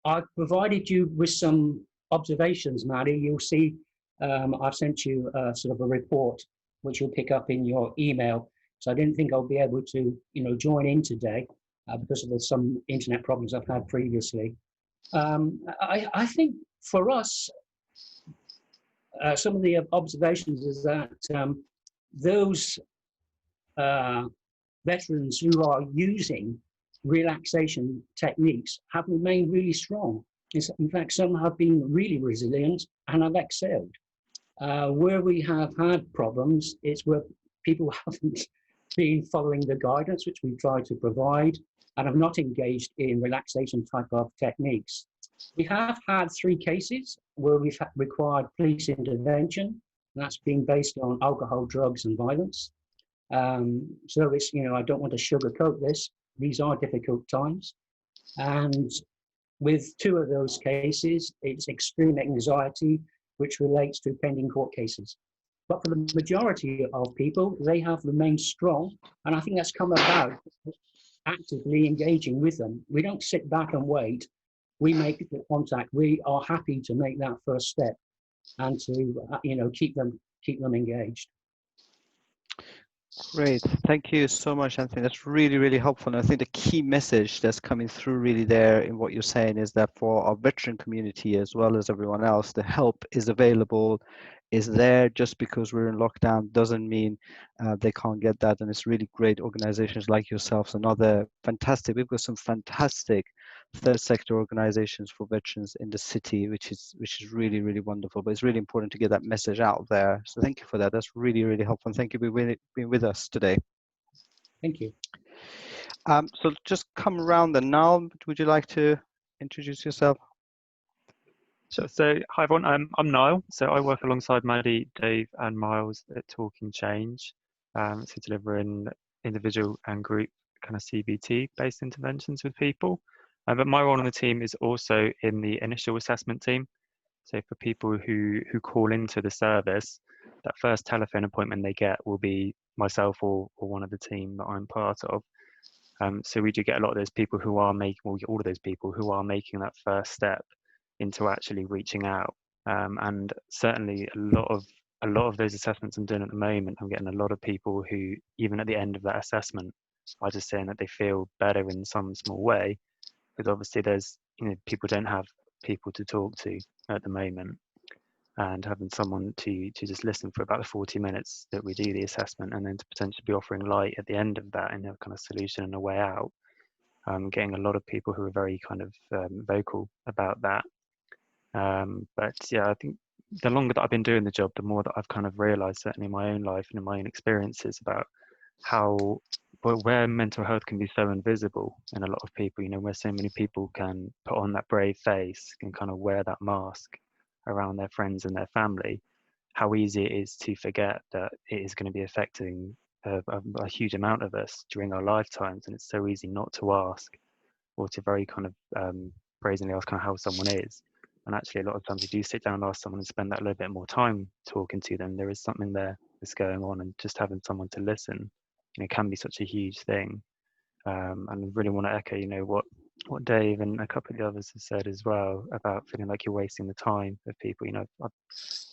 I've provided you with some observations, Maddie. You'll see I've sent you sort of a report, which you'll pick up in your email. So I didn't think I'll be able to, join in today because of some internet problems I've had previously. I think for us, some of the observations is that those veterans who are using relaxation techniques have remained really strong. In fact, some have been really resilient and have excelled. Where we have had problems, it's where people haven't been following the guidance which we try to provide and have not engaged in relaxation type of techniques. We have had 3 cases where we've required police intervention. That's been based on alcohol, drugs, and violence. So it's, I don't want to sugarcoat this. These are difficult times. And with 2 of those cases, it's extreme anxiety, which relates to pending court cases. But for the majority of people, they have remained strong. And I think that's come about actively engaging with them. We don't sit back and wait. We make the contact. We are happy to make that first step and to keep them engaged. Great. Thank you so much, Anthony. That's really, really helpful. And I think the key message that's coming through really there in what you're saying is that for our veteran community, as well as everyone else, the help is available, is there. Just because we're in lockdown doesn't mean they can't get that. And it's really great organizations like yourselves and other fantastic, we've got some fantastic third sector organizations for veterans in the city, which is really, really wonderful. But it's really important to get that message out there. So thank you for that. That's really, really helpful. And thank you for being with us today. Thank you. So just come around then. Now, would you like to introduce yourself? Sure. So hi everyone, I'm Niall. So I work alongside Maddie, Dave and Miles at Talking Change. So delivering individual and group kind of CBT based interventions with people. But my role on the team is also in the initial assessment team. So for people who call into the service, that first telephone appointment they get will be myself or one of the team that I'm part of. So we do get a lot of those people who are making, well, all of those people who are making that first step into actually reaching out. And certainly a lot of those assessments I'm doing at the moment, I'm getting a lot of people who, even at the end of that assessment, are just saying that they feel better in some small way, because obviously there's, people don't have people to talk to at the moment, and having someone to just listen for about the 40 minutes that we do the assessment, and then to potentially be offering light at the end of that and a kind of solution and a way out. Getting a lot of people who are very kind of vocal about that. But yeah, I think the longer that I've been doing the job, the more that I've kind of realized, certainly in my own life and in my own experiences, about how where mental health can be so invisible in a lot of people, where so many people can put on that brave face and kind of wear that mask around their friends and their family, how easy it is to forget that it is going to be affecting a huge amount of us during our lifetimes. And it's so easy not to ask, or to very kind of brazenly ask kind of how someone is. And actually, a lot of times, if you sit down and ask someone and spend that little bit more time talking to them, there is something there that's going on, and just having someone to listen, can be such a huge thing. And I really want to echo, what Dave and a couple of the others have said as well, about feeling like you're wasting the time of people. I've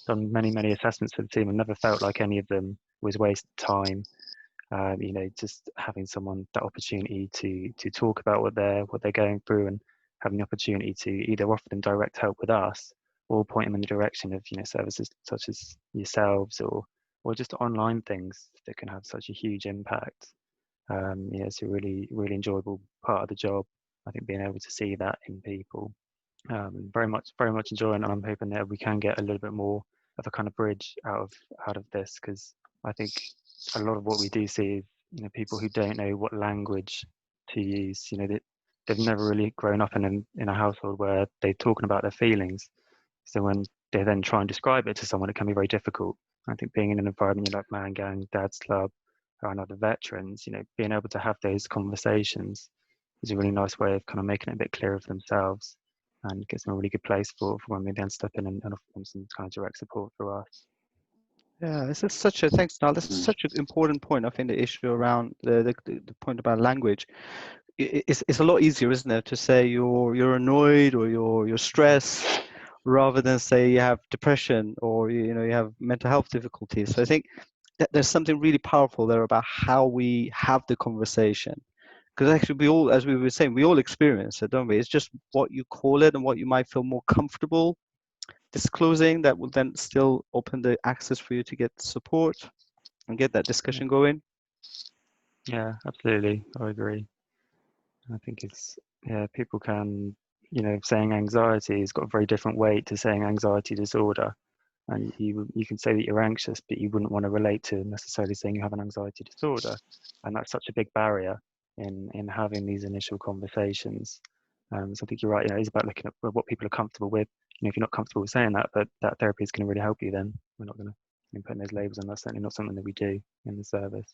done many assessments for the team and never felt like any of them was wasted time. Just having someone that opportunity to talk about what they're going through, and having the opportunity to either offer them direct help with us, or point them in the direction of services such as yourselves, or just online things that can have such a huge impact. It's a really enjoyable part of the job. I think being able to see that in people, very much enjoying, and I'm hoping that we can get a little bit more of a kind of bridge out of this, because I think a lot of what we do see is, people who don't know what language to use. They've never really grown up in a household where they're talking about their feelings. So when they then try and describe it to someone, it can be very difficult. I think being in an environment like Man Gang, Dad's Club, around other veterans, being able to have those conversations is a really nice way of kind of making it a bit clearer for themselves, and gets them a really good place for when we then step in and offer them some kind of direct support through us. Yeah, this is such a, thanks, Niall. This is such an important point. I think the issue around the point about language, it's a lot easier, isn't it, to say you're annoyed or you're stressed, rather than say you have depression or you have mental health difficulties. So I think that there's something really powerful there about how we have the conversation, because actually we all, as we were saying, we all experience it, don't we? It's just what you call it and what you might feel more comfortable disclosing that will then still open the access for you to get support and get that discussion going. Yeah, absolutely. I agree. I think it's, people can, saying anxiety has got a very different weight to saying anxiety disorder. And you can say that you're anxious, but you wouldn't want to relate to necessarily saying you have an anxiety disorder. And that's such a big barrier in having these initial conversations. So I think you're right. It's about looking at what people are comfortable with. If you're not comfortable with saying that, but that therapy is going to really help you, then we're not going to be putting those labels on. That's certainly not something that we do in the service.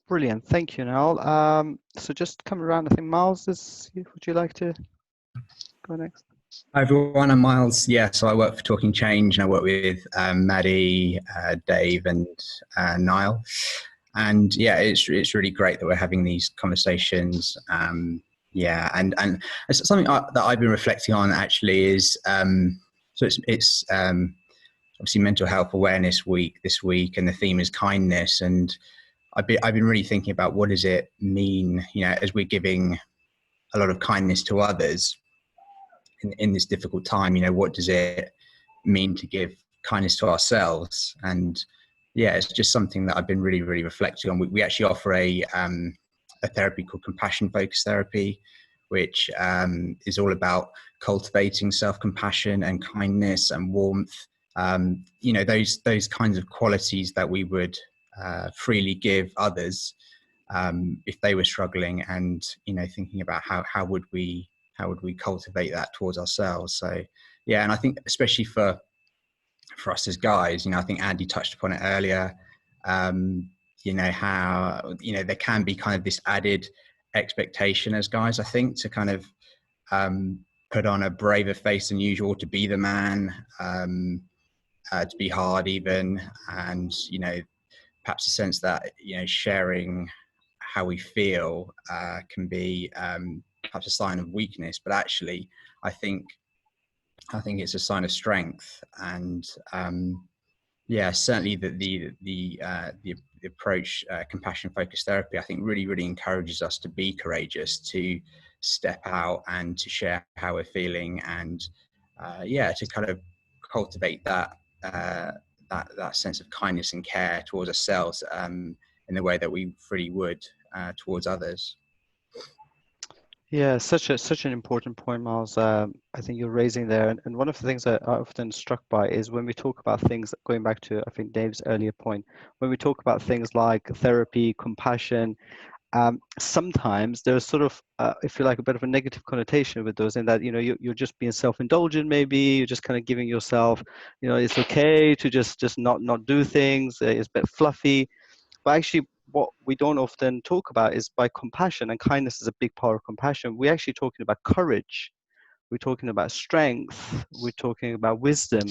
Brilliant, thank you, Niall. So just come around. I think Miles, would you like to go next? Hi everyone, I'm Miles. Yeah, so I work for Talking Change and I work with Maddie, Dave and Niall. And yeah, it's really great that we're having these conversations. Yeah, and it's something that I've been reflecting on actually is, so it's obviously Mental Health Awareness Week this week, and the theme is kindness. And I've been really thinking about what does it mean, as we're giving a lot of kindness to others in this difficult time, what does it mean to give kindness to ourselves? And yeah, it's just something that I've been really, really reflecting on. We actually offer a therapy called compassion focused therapy, which is all about cultivating self-compassion and kindness and warmth. Those kinds of qualities that we would freely give others if they were struggling, and thinking about how would we cultivate that towards ourselves. So yeah, and I think especially for us as guys, I think Andy touched upon it earlier, how there can be kind of this added expectation as guys, I think, to kind of put on a braver face than usual, to be the man, to be hard even, and perhaps a sense that sharing how we feel can be perhaps a sign of weakness, but actually I think it's a sign of strength. And yeah, certainly the approach, compassion focused therapy, I think really encourages us to be courageous, to step out and to share how we're feeling, and yeah, to kind of cultivate that that sense of kindness and care towards ourselves in the way that we really would towards others. Yeah, such an important point, Miles. I think you're raising there, and one of the things that I'm often struck by is when we talk about things, going back to I think Dave's earlier point, when we talk about things like therapy, compassion, sometimes there's sort of, if you like, a bit of a negative connotation with those, in that you're just being self-indulgent. Maybe you're just kind of giving yourself, it's okay to just not do things. It's a bit fluffy. But actually, what we don't often talk about is by compassion, and kindness is a big part of compassion. We're actually talking about courage. We're talking about strength. We're talking about wisdom.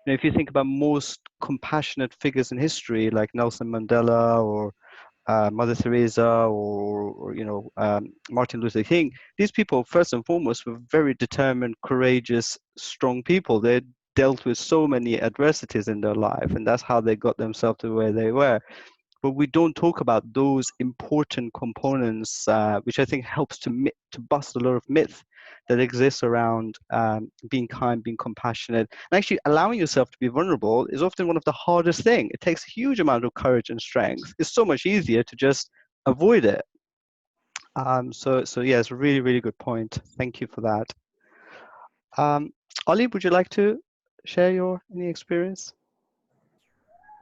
If you think about most compassionate figures in history, like Nelson Mandela or Mother Teresa or Martin Luther King, these people, first and foremost, were very determined, courageous, strong people. They dealt with so many adversities in their life, and that's how they got themselves to where they were. But we don't talk about those important components, which I think helps to bust a lot of myth that exists around being kind, being compassionate, and actually allowing yourself to be vulnerable is often one of the hardest things. It takes a huge amount of courage and strength. It's so much easier to just avoid it. So yeah, it's a really good point. Thank you for that. Ollie, would you like to share any experience?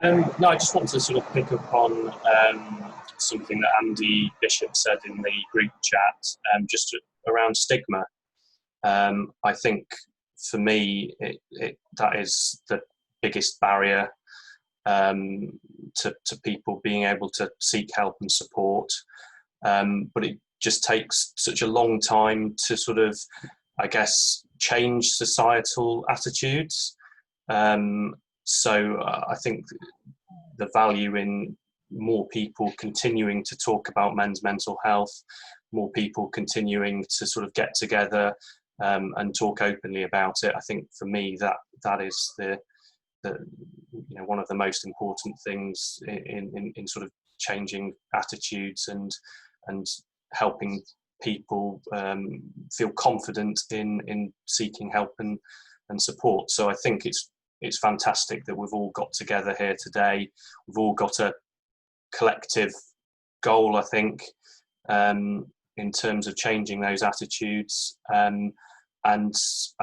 No, I just want to sort of pick up on something that Andy Bishop said in the group chat, just around stigma. I think for me, that is the biggest barrier to people being able to seek help and support. But it just takes such a long time to sort of, I guess, change societal attitudes. So I think the value in more people continuing to talk about men's mental health, more people continuing to sort of get together and talk openly about it. I think for me that is the one of the most important things in sort of changing attitudes and helping people feel confident in seeking help and support. So I think it's fantastic that we've all got together here today. We've all got a collective goal, I think, in terms of changing those attitudes. And I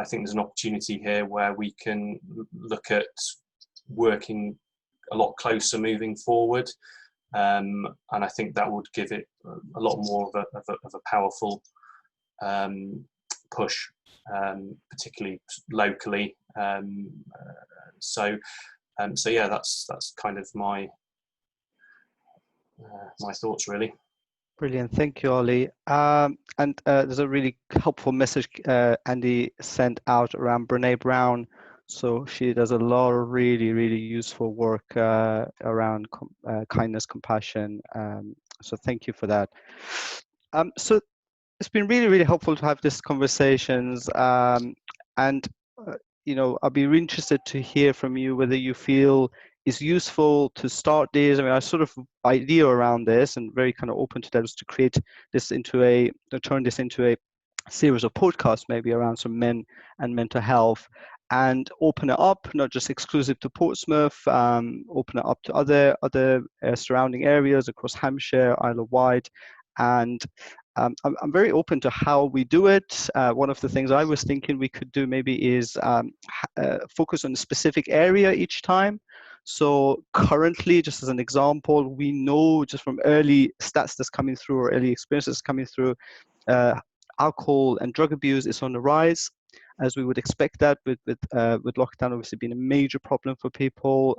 think there's an opportunity here where we can look at working a lot closer moving forward. And I think that would give it a lot more of a powerful push, particularly locally. So yeah, that's kind of my my thoughts really. Brilliant, thank you, Ollie. And there's a really helpful message Andy sent out around Brene Brown. So she does a lot of really, really useful work around kindness, compassion. So thank you for that. So it's been really, really helpful to have these conversations. And, I'll be really interested to hear from you whether you feel it's useful to start these. I mean, our sort of idea around this, and very kind of open to that, was to create this turn this into a series of podcasts, maybe around some men and mental health, and open it up, not just exclusive to Portsmouth, open it up to other surrounding areas across Hampshire, Isle of Wight, and I'm very open to how we do it. One of the things I was thinking we could do maybe is focus on a specific area each time. So currently, just as an example, we know just from early stats that's coming through, or early experiences coming through, alcohol and drug abuse is on the rise, as we would expect that with lockdown obviously being a major problem for people.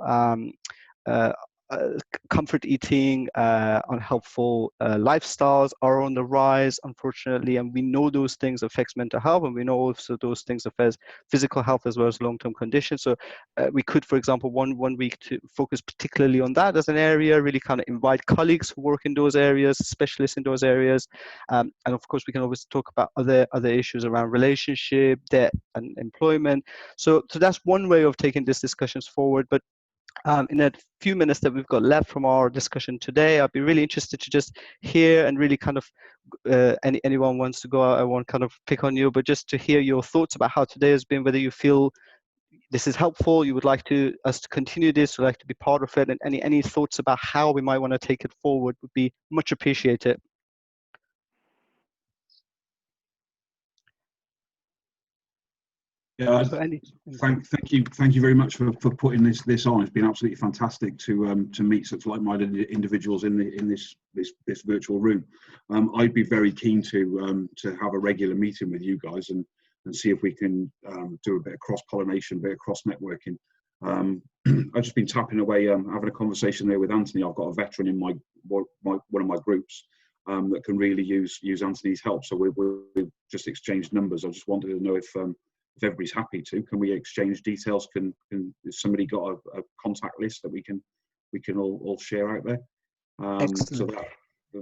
Comfort eating, unhelpful lifestyles are on the rise, unfortunately, and we know those things affects mental health, and we know also those things affect physical health as well as long-term conditions. So we could, for example, one week to focus particularly on that as an area, really kind of invite colleagues who work in those areas, specialists in those areas, and of course we can always talk about other issues around relationship, debt, and employment. So that's one way of taking these discussions forward. But in a few minutes that we've got left from our discussion today, I'd be really interested to just hear and really kind of, anyone wants to go out, I won't kind of pick on you, but just to hear your thoughts about how today has been, whether you feel this is helpful, you would like us to continue this, would like to be part of it, and any thoughts about how we might want to take it forward would be much appreciated. Yeah, thank you very much for putting this on. It's been absolutely fantastic to meet such like-minded individuals in this virtual room. I'd be very keen to have a regular meeting with you guys and see if we can do a bit of cross-pollination, a bit of cross-networking. I've just been tapping away, having a conversation there with Anthony. I've got a veteran in one of my groups that can really use Anthony's help. So we've just exchanged numbers. I just wanted to know if everybody's happy to, can we exchange details? Has somebody got a contact list that we can all share out there? So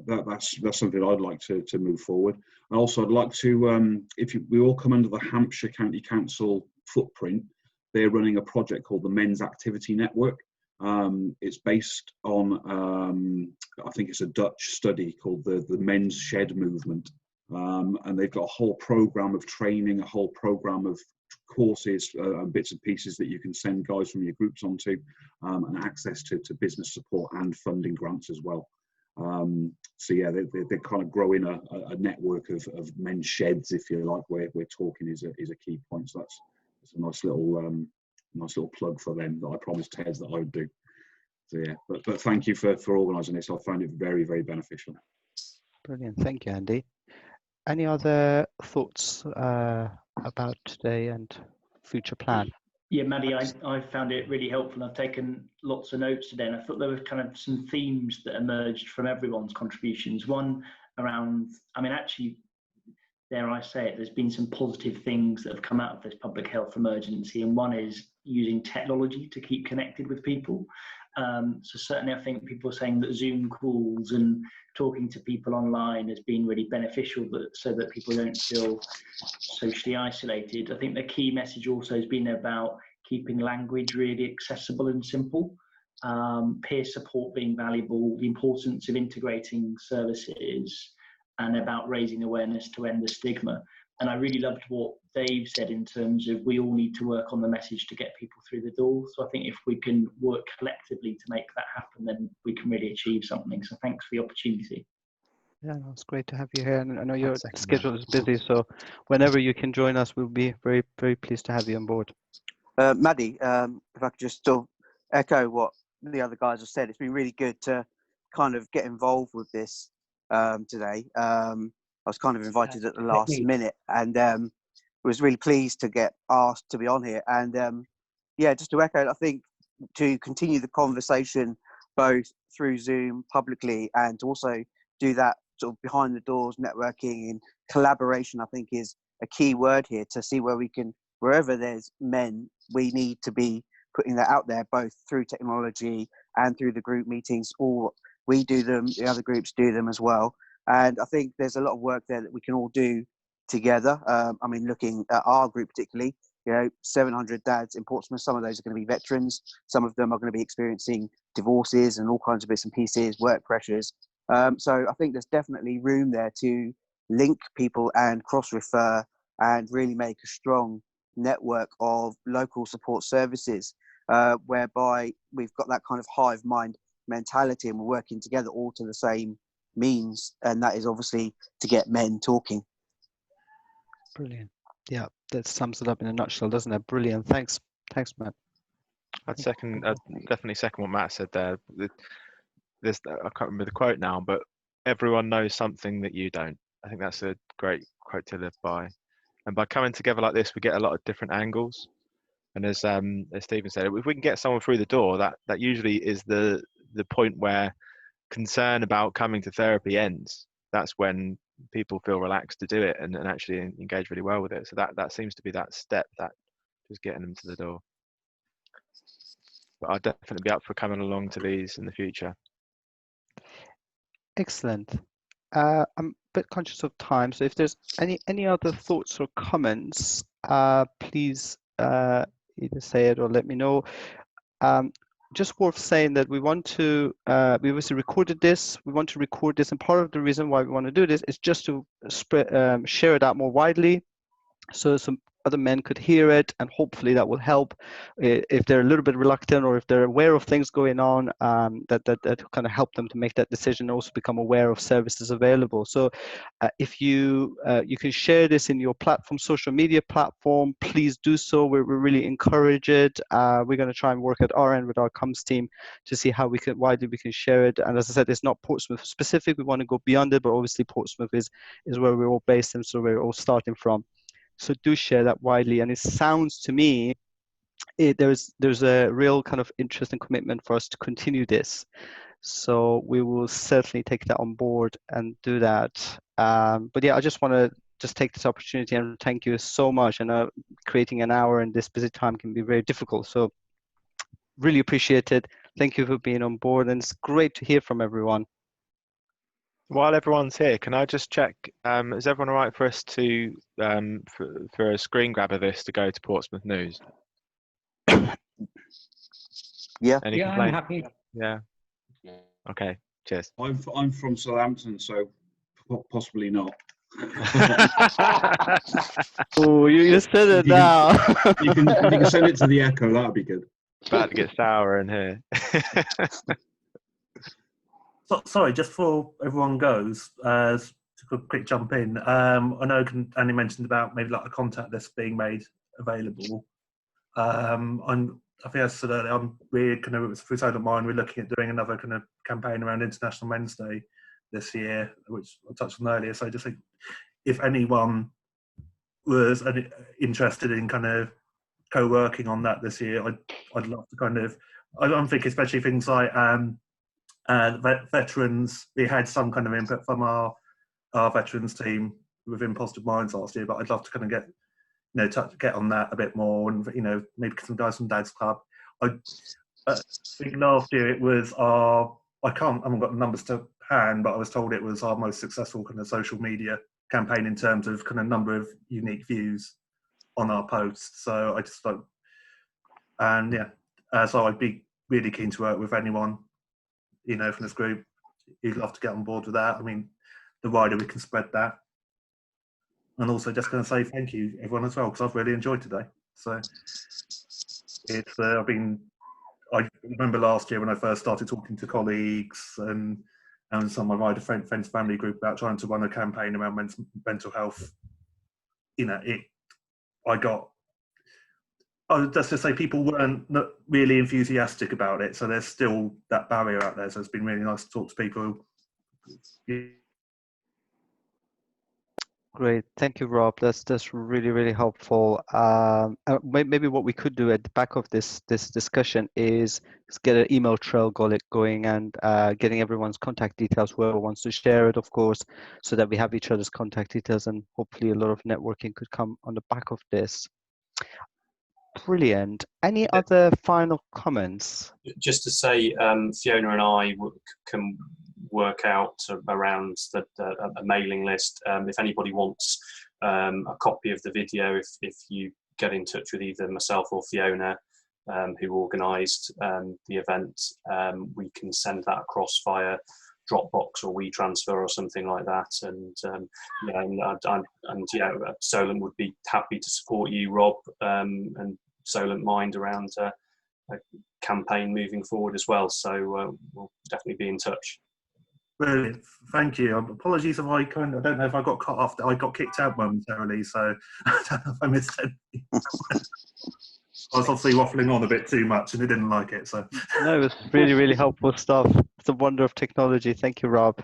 that's something I'd like to move forward. And also I'd like to, we all come under the Hampshire County Council footprint, they're running a project called the Men's Activity Network. It's based on, I think it's a Dutch study called the Men's Shed Movement. And they've got a whole program of training, a whole program of courses and bits and pieces that you can send guys from your groups onto, and access to business support and funding grants as well. So yeah, they're kind of growing a network of men's sheds, if you like, where talking is a key point. So that's a nice little plug for them that I promised Ted that I would do. So yeah, but thank you for organising this. I found it very, very beneficial. Brilliant, thank you, Andy. Any other thoughts about today and future plan? Yeah, Maddie, I found it really helpful. I've taken lots of notes today, and I thought there were kind of some themes that emerged from everyone's contributions. One around, I mean, actually, dare I say it, there's been some positive things that have come out of this public health emergency, and one is using technology to keep connected with people. So certainly I think people are saying that Zoom calls and talking to people online has been really beneficial, but so that people don't feel socially isolated. I think the key message also has been about keeping language really accessible and simple, peer support being valuable, the importance of integrating services, and about raising awareness to end the stigma. And I really loved what Dave said in terms of we all need to work on the message to get people through the door. So I think if we can work collectively to make that happen, then we can really achieve something. So thanks for the opportunity. Yeah, no, it's great to have you here. And I know your schedule is busy, so whenever you can join us, we'll be very, very pleased to have you on board. Maddie, if I could just still echo what the other guys have said, it's been really good to kind of get involved with this today. I was kind of invited at the last minute, and was really pleased to get asked to be on here. And yeah, just to echo, I think to continue the conversation both through Zoom publicly and to also do that sort of behind the doors networking and collaboration, I think, is a key word here, to see where we can, wherever there's men, we need to be putting that out there, both through technology and through the group meetings. Or we do them, the other groups do them as well. And I think there's a lot of work there that we can all do together. I mean, looking at our group particularly, 700 dads in Portsmouth, some of those are going to be veterans, some of them are going to be experiencing divorces and all kinds of bits and pieces, work pressures. So I think there's definitely room there to link people and cross-refer and really make a strong network of local support services, whereby we've got that kind of hive mind mentality and we're working together all to the same means, and that is obviously to get men talking. Brilliant. Yeah, that sums it up in a nutshell, doesn't it? Brilliant. Thanks, Matt. I'd definitely second what Matt said there. I can't remember the quote now, but everyone knows something that you don't. I think that's a great quote to live by. And by coming together like this, we get a lot of different angles. And as Stephen said, if we can get someone through the door, that usually is the point where concern about coming to therapy ends. That's when people feel relaxed to do it and actually engage really well with it. So that seems to be that step, that just getting them to the door. But I'll definitely be up for coming along to these in the future. Excellent. I'm a bit conscious of time, so if there's any other thoughts or comments, please either say it or let me know. Just worth saying that we want to, we obviously recorded this, we want to record this, and part of the reason why we want to do this is just to spread, share it out more widely, so some other men could hear it, and hopefully that will help if they're a little bit reluctant or if they're aware of things going on, that kind of help them to make that decision, also become aware of services available. So if you can share this in your platform, social media platform, please do so. We really encourage it. We're going to try and work at our end with our comms team to see how widely we can share it. And as I said, it's not Portsmouth specific. We want to go beyond it, but obviously Portsmouth is where we're all based and so we're all starting from. So do share that widely. And it sounds to me there's a real kind of interest and commitment for us to continue this. So we will certainly take that on board and do that. But yeah, I just want to take this opportunity and thank you so much. And creating an hour in this busy time can be very difficult. So really appreciate it. Thank you for being on board, and it's great to hear from everyone. While everyone's here, can I just check, is everyone all right for us to, for a screen grab of this to go to Portsmouth News? Yeah. Any Yeah, complaint? I'm happy. Yeah. Okay. Cheers. I'm from Southampton, so possibly not. Oh, you said it now. You can send it to the Echo. That'd be good. About to get sour in here. Sorry, just before everyone goes, to quick jump in. I know Annie mentioned about maybe like a contact list being made available. I think I said earlier, we're kind of through Solar Mind, we're looking at doing another kind of campaign around International Men's Day this year, which I touched on earlier. So just think if anyone was interested in kind of co-working on that this year, I'd love to kind of. I'm thinking especially things like veterans. We had some kind of input from our veterans team within Positive Minds last year, but I'd love to kind of get on that a bit more, and maybe some guys from Dad's Club. I think last year it was I haven't got the numbers to hand, but I was told it was our most successful kind of social media campaign in terms of kind of number of unique views on our posts. So I just thought, and yeah, so I'd be really keen to work with anyone, from this group. You'd love to get on board with that. I mean, the wider we can spread that. And also just going to say thank you everyone as well, because I've really enjoyed today. So it's I remember last year when I first started talking to colleagues and some of my friends family group about trying to run a campaign around mental health. Just to say people weren't really enthusiastic about it, so there's still that barrier out there. So it's been really nice to talk to people. Great, thank you, Rob. That's really helpful. Maybe what we could do at the back of this discussion is get an email trail going and getting everyone's contact details, whoever wants to share it, of course, so that we have each other's contact details, and hopefully a lot of networking could come on the back of this. Brilliant. Any other final comments? Just to say, Fiona and I can work out around a mailing list. If anybody wants a copy of the video, if you get in touch with either myself or Fiona, who organised the event, we can send that across via Dropbox or WeTransfer or something like that. And Solent would be happy to support you, Rob, and Solent Mind around a campaign moving forward as well. So we'll definitely be in touch. Brilliant, thank you. Apologies if I don't know if I got cut off. I got kicked out momentarily, so I don't know if I missed anything. I was obviously waffling on a bit too much, and they didn't like it. So no, it was really helpful stuff. It's a wonder of technology. Thank you, Rob.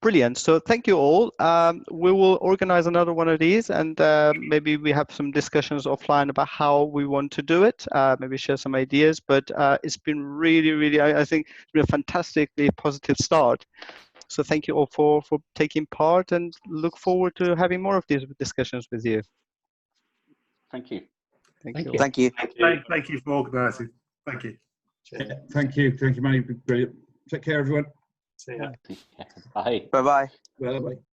Brilliant. So thank you all. We will organize another one of these, and maybe we have some discussions offline about how we want to do it. Maybe share some ideas. But it's been really, I think it's been a fantastically positive start. So thank you all for taking part, and look forward to having more of these discussions with you. Thank you. Thank you. Thank you for organising. Thank you. Thank you, Manny. Brilliant. Take care, everyone. See ya. Bye. Bye-bye. Bye-bye.